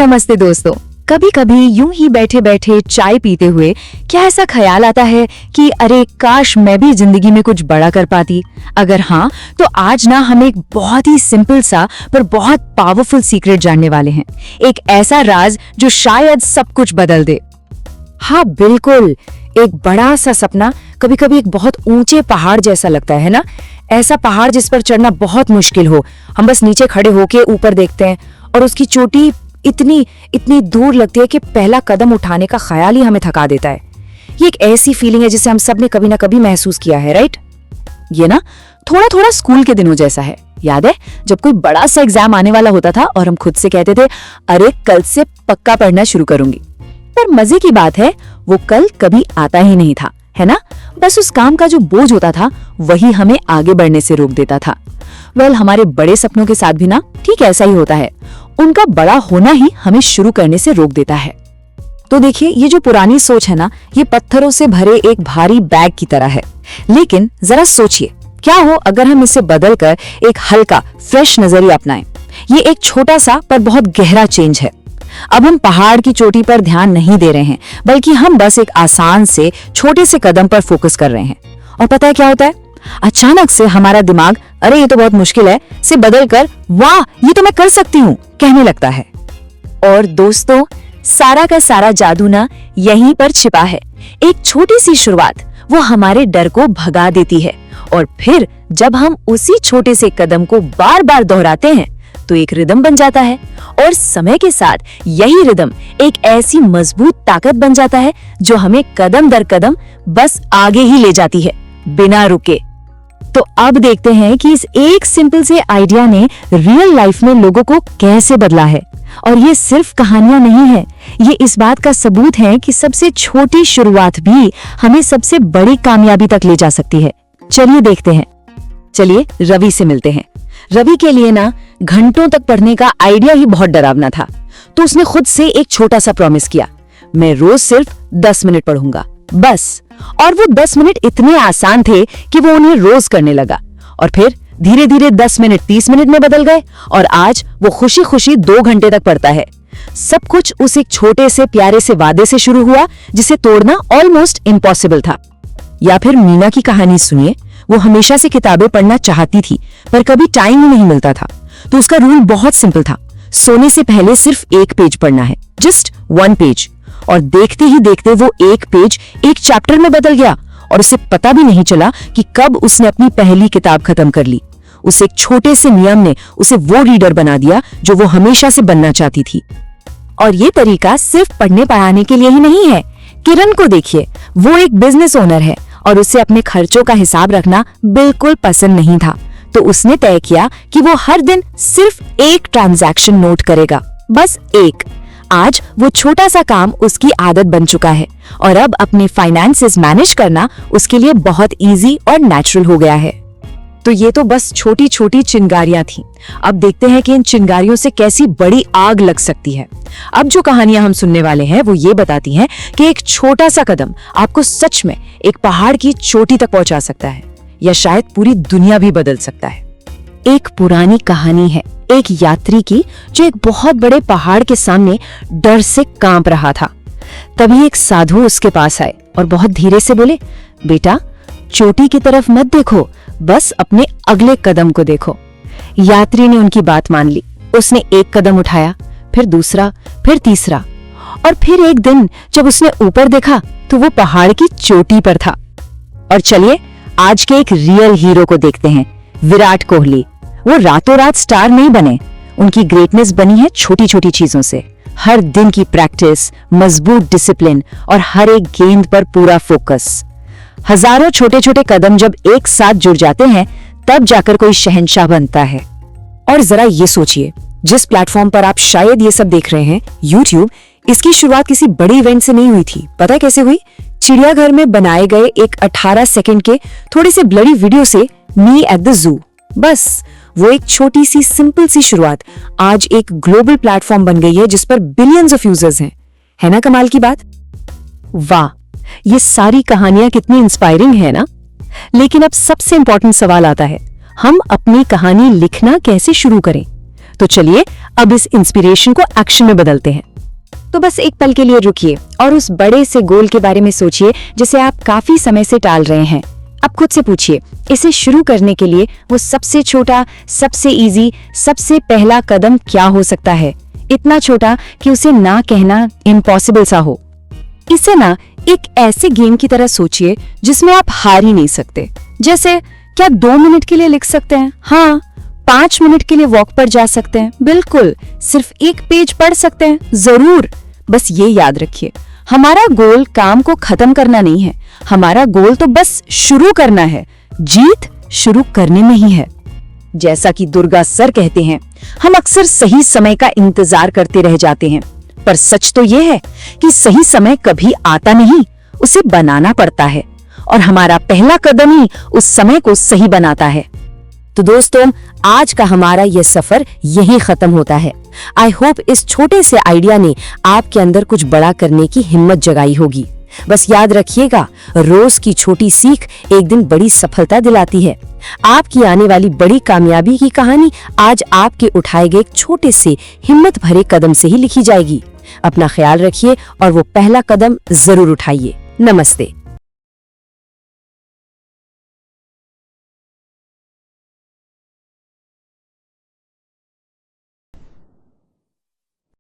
नमस्ते दोस्तों। कभी कभी यूं ही बैठे बैठे चाय पीते हुए क्या ऐसा ख्याल आता है कि अरे काश मैं भी जिंदगी में कुछ बड़ा कर पाती। अगर हाँ, तो आज ना हम एक बहुत ही सिंपल सा पर बहुत पावरफुल सीक्रेट जानने वाले हैं। एक ऐसा राज जो शायद सब कुछ बदल दे। हाँ बिल्कुल, एक बड़ा सा सपना कभी कभी एक बहुत ऊंचे पहाड़ जैसा लगता है ना। ऐसा पहाड़ जिस पर चढ़ना बहुत मुश्किल हो, हम बस नीचे खड़े होके ऊपर देखते हैं और उसकी चोटी इतनी इतनी दूर लगती है कि पहला कदम उठाने का ख्याल ही हमें थका देता है। ये एक ऐसी फीलिंग है जिसे हम सब ने कभी ना कभी महसूस किया है, राइट? ये ना थोड़ा थोड़ा स्कूल के दिनों जैसा है। याद है जब कोई बड़ा सा एग्जाम आने वाला होता था और हम खुद से कहते थे अरे कल से पक्का पढ़ना शुरू करूंगी। पर मजे की बात है वो कल कभी आता ही नहीं था, है ना? बस उस काम का जो बोझ होता था वही हमें आगे बढ़ने से रोक देता था। हमारे बड़े सपनों के साथ भी ना ठीक ऐसा ही होता है। उनका बड़ा होना ही हमें शुरू करने से रोक देता है। तो देखिए, ये जो पुरानी सोच है ना, ये पत्थरों से भरे एक भारी बैग की तरह है। लेकिन जरा सोचिए, क्या हो अगर हम इसे बदलकर एक हल्का फ्रेश नजरिया अपनाएं। ये एक छोटा सा पर बहुत गहरा चेंज है। अब हम पहाड़ की चोटी पर ध्यान नहीं दे रहे हैं, बल्कि हम बस एक आसान से छोटे से कदम पर फोकस कर रहे हैं। और पता है क्या होता है? अचानक से हमारा दिमाग अरे ये तो बहुत मुश्किल है से बदलकर वाह ये तो मैं कर सकती हूँ कहने लगता है। और दोस्तों, सारा का सारा जादू ना यहीं पर छिपा है। एक छोटी सी शुरुआत वो हमारे डर को भगा देती है, और फिर जब हम उसी छोटे से कदम को बार बार दोहराते हैं तो एक रिदम बन जाता है। और समय के साथ यही रिदम एक ऐसी मजबूत ताकत बन जाता है जो हमें कदम दर कदम बस आगे ही ले जाती है बिना रुके। तो अब देखते हैं कि इस एक सिंपल से आइडिया ने रियल लाइफ में लोगों को कैसे बदला है। और ये सिर्फ कहानियां नहीं है, ये इस बात का सबूत है कि सबसे छोटी शुरुआत भी हमें सबसे बड़ी कामयाबी तक ले जा सकती है। चलिए देखते हैं। चलिए रवि से मिलते हैं। रवि के लिए ना घंटों तक पढ़ने का आइडिया ही बहुत डरावना था। तो उसने खुद से एक छोटा सा प्रॉमिस किया, मैं रोज सिर्फ 10 मिनट पढ़ूंगा बस। और वो 10 मिनट इतने आसान थे कि वो उन्हें रोज करने लगा। और फिर धीरे धीरे 10 मिनट 30 मिनट में बदल गए और आज वो खुशी खुशी 2 घंटे तक पढ़ता है। सब कुछ उस एक छोटे से प्यारे से वादे से शुरू हुआ जिसे तोड़ना ऑलमोस्ट इम्पॉसिबल था। या फिर मीना की कहानी सुनिए। वो हमेशा से किताबें पढ़ना चाहती थी पर कभी टाइम ही नहीं मिलता था। तो उसका रूल बहुत सिंपल था, सोने से पहले सिर्फ 1 पेज पढ़ना है, जस्ट 1 पेज। और देखते ही देखते वो 1 पेज एक चैप्टर में बदल गया और उसे पता भी नहीं चला कि कब उसने अपनी पहली किताब खत्म कर ली। उस एक छोटे से नियम ने उसे वो रीडर बना दिया जो वो हमेशा से बनना चाहती थी। और ये तरीका सिर्फ पढ़ने पढ़ाने के लिए ही नहीं है। किरण को देखिए, वो एक बिजनेस ओनर है और उसे अपने खर्चों का हिसाब रखना बिल्कुल पसंद नहीं था। तो उसने तय किया कि वो हर दिन सिर्फ 1 ट्रांजैक्शन नोट करेगा, बस 1। आज वो छोटा सा काम उसकी आदत बन चुका है और अब अपने फाइनेंसेस मैनेज करना उसके लिए बहुत इजी और नेचुरल हो गया है। तो ये तो बस छोटी छोटी चिंगारियां थीं। अब देखते हैं कि इन चिंगारियों से कैसी बड़ी आग लग सकती है। अब जो कहानियां हम सुनने वाले हैं वो ये बताती हैं कि एक छोटा सा कदम आपको सच में एक पहाड़ की चोटी तक पहुंचा सकता है, या शायद पूरी दुनिया भी बदल सकता है। एक पुरानी कहानी है एक यात्री की जो एक बहुत बड़े पहाड़ के सामने डर से कांप रहा था। तभी एक साधु उसके पास आए और बहुत धीरे से बोले, बेटा चोटी की तरफ मत देखो, बस अपने अगले कदम को देखो। यात्री ने उनकी बात मान ली। उसने 1 कदम उठाया, फिर दूसरा, फिर तीसरा, और फिर एक दिन जब उसने ऊपर देखा तो वो पहाड़ की चोटी पर था। और चलिए आज के एक रियल हीरो को देखते हैं, विराट कोहली। वो रातों रात स्टार नहीं बने, उनकी ग्रेटनेस बनी है छोटी छोटी चीजों से। हर दिन की प्रैक्टिस, मजबूत डिसिप्लिन और हर एक गेंद पर पूरा फोकस। हजारों छोटे छोटे कदम जब एक साथ जुड़ जाते हैं तब जाकर कोई शहंशाह बनता है। और जरा ये सोचिए, जिस प्लेटफॉर्म पर आप शायद ये सब देख रहे हैं, YouTube, इसकी शुरुआत किसी बड़ी इवेंट से नहीं हुई थी। पता है कैसे हुई? चिड़ियाघर में बनाए गए एक 18 सेकंड के थोड़े से ब्लडी वीडियो से, मी एट द जू। बस वो एक छोटी सी सिंपल सी शुरुआत आज एक ग्लोबल प्लेटफॉर्म बन गई है जिस पर बिलियंस ऑफ यूजर्स हैं। है ना कमाल की बात? वाह, ये सारी कहानियां कितनी इंस्पायरिंग है ना। लेकिन अब सबसे इंपॉर्टेंट सवाल आता है, हम अपनी कहानी लिखना कैसे शुरू करें? तो चलिए अब इस इंस्पिरेशन को एक्शन में बदलते हैं। तो बस एक पल के लिए रुकिए और उस बड़े से गोल के बारे में सोचिए जिसे आप काफी समय से टाल रहे हैं। अब खुद से पूछिए, इसे शुरू करने के लिए वो सबसे छोटा, सबसे इजी, सबसे पहला कदम क्या हो सकता है? इतना छोटा कि उसे ना कहना इम्पॉसिबल सा हो। इसे ना एक ऐसे गेम की तरह सोचिए जिसमें आप हार ही नहीं सकते। जैसे, क्या 2 मिनट के लिए लिख सकते हैं? हाँ। 5 मिनट के लिए वॉक पर जा सकते हैं? बिल्कुल। सिर्फ एक पेज पढ़ सकते हैं? जरूर। बस ये याद रखिए, हमारा गोल काम को खत्म करना नहीं है, हमारा गोल तो बस शुरू करना है। जीत शुरू करने में ही है। जैसा कि दुर्गा सर कहते हैं, हम अक्सर सही समय का इंतजार करते रह जाते हैं, पर सच तो ये है कि सही समय कभी आता नहीं, उसे बनाना पड़ता है, और हमारा पहला कदम ही उस समय को सही बनाता है। तो दोस्तों, आज का हमारा ये सफर यहीं खत्म होता है। आई होप इस छोटे से आइडिया ने आपके अंदर कुछ बड़ा करने की हिम्मत जगाई होगी। बस याद रखिएगा, रोज की छोटी सीख एक दिन बड़ी सफलता दिलाती है। आपकी आने वाली बड़ी कामयाबी की कहानी आज आपके उठाए गए एक छोटे से हिम्मत भरे कदम से ही लिखी जाएगी। अपना ख्याल रखिए और वो पहला कदम जरूर उठाइए। नमस्ते।